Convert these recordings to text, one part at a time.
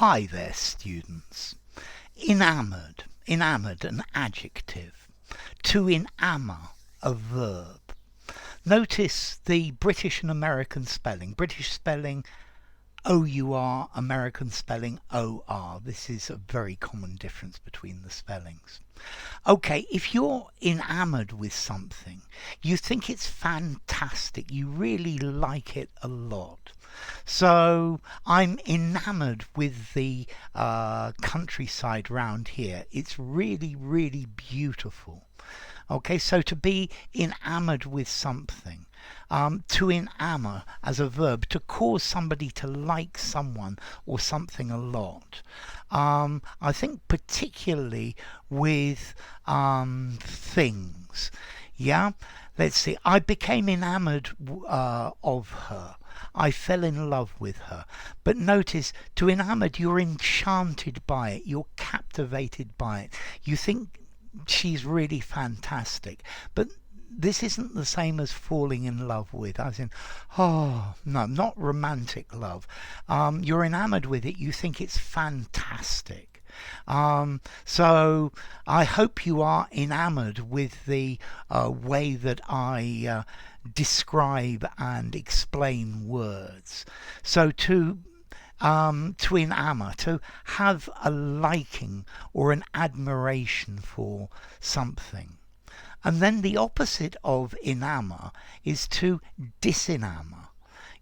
Hi there, students. Enamored, enamored, an adjective. To enamour, a verb. Notice the British and American spelling. British spelling O-U-R, American spelling O-R. This is a very common difference between the spellings. Okay, if you're enamored with something, you think it's fantastic, you really like it a lot. So I'm enamored with the countryside round here. It's really, really beautiful. Okay, so to be enamored with something, to enamour as a verb, to cause somebody to like someone or something a lot. I think particularly with things. Yeah, let's see. I became enamored of her. I fell in love with her. But notice, to enamored, you're enchanted by it. You're captivated by it. You think she's really fantastic. But this isn't the same as falling in love with, as in, oh, no, not romantic love. You're enamored with it. You think it's fantastic. So I hope you are enamored with the way that I describe and explain words. So to enamour, to have a liking or an admiration for something. And then the opposite of enamour is to disenamour.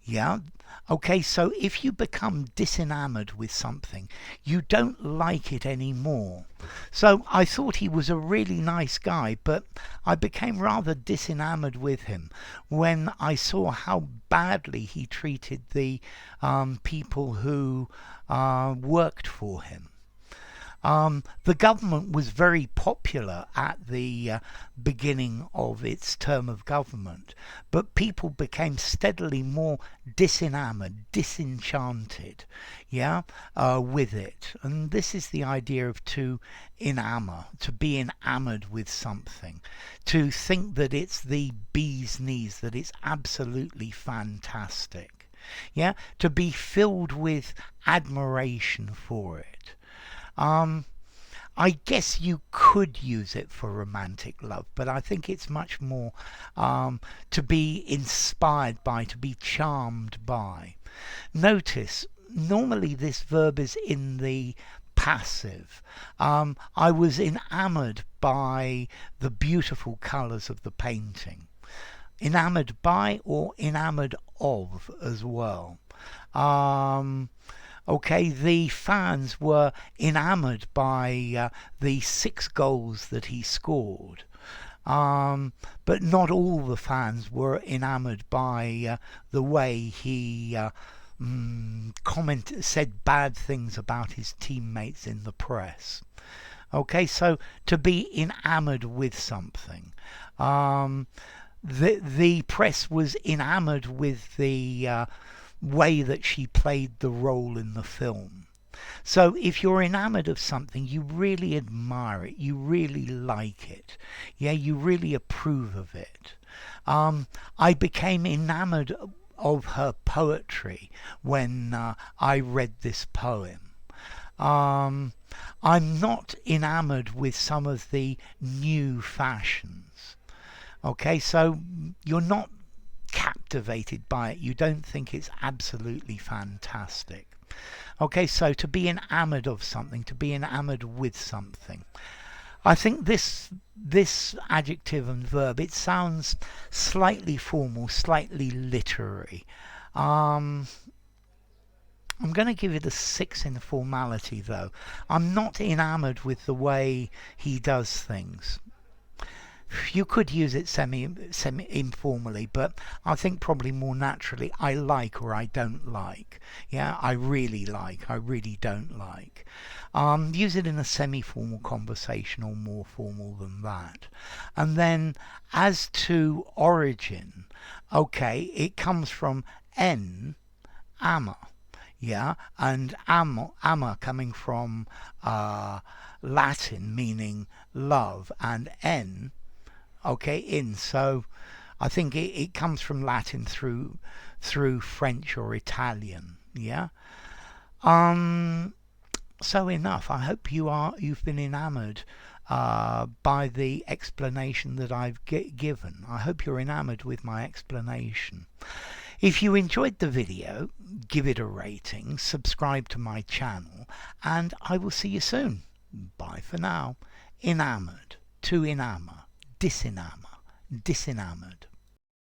Yeah? Okay, so if you become disenamoured with something, you don't like it anymore. So I thought he was a really nice guy, but I became rather disenamoured with him when I saw how badly he treated the people who worked for him. The government was very popular at the beginning of its term of government, but people became steadily more disenamoured, disenchanted, yeah, with it. And this is the idea of to enamour, to be enamoured with something, to think that it's the bee's knees, that it's absolutely fantastic, yeah, to be filled with admiration for it. I guess you could use it for romantic love, but I think it's much more to be inspired by, to be charmed by. Notice, normally this verb is in the passive. I was enamoured by the beautiful colours of the painting. Enamoured by or enamoured of as well. Okay, the fans were enamoured by the 6 goals that he scored. But not all the fans were enamoured by the way he said bad things about his teammates in the press. Okay, so to be enamoured with something. The press was enamoured with the way that she played the role in the film. So if you're enamoured of something, you really admire it, you really like it, yeah, you really approve of it. I became enamoured of her poetry when I read this poem. I'm not enamoured with some of the new fashions. Okay, so you're not captivated by it. You don't think it's absolutely fantastic. Okay, so to be enamoured of something, to be enamoured with something. I think this adjective and verb, it sounds slightly formal, slightly literary. I'm going to give it a 6 in formality though. I'm not enamoured with the way he does things. You could use it semi informally, but I think probably more naturally, I like or I don't like. Yeah, I really like, I really don't like. Use it in a semi-formal conversation or more formal than that. And then as to origin, okay, it comes from enamor. Yeah, and amor coming from Latin meaning love, and okay, in. So I think it comes from Latin through French or Italian. Yeah. So enough. I hope you've been enamored by the explanation that I've given. I hope you're enamored with my explanation. If you enjoyed the video, give it a rating, subscribe to my channel, and I will see you soon. Bye for now. Enamored, to enamor, disenamor, disenamored.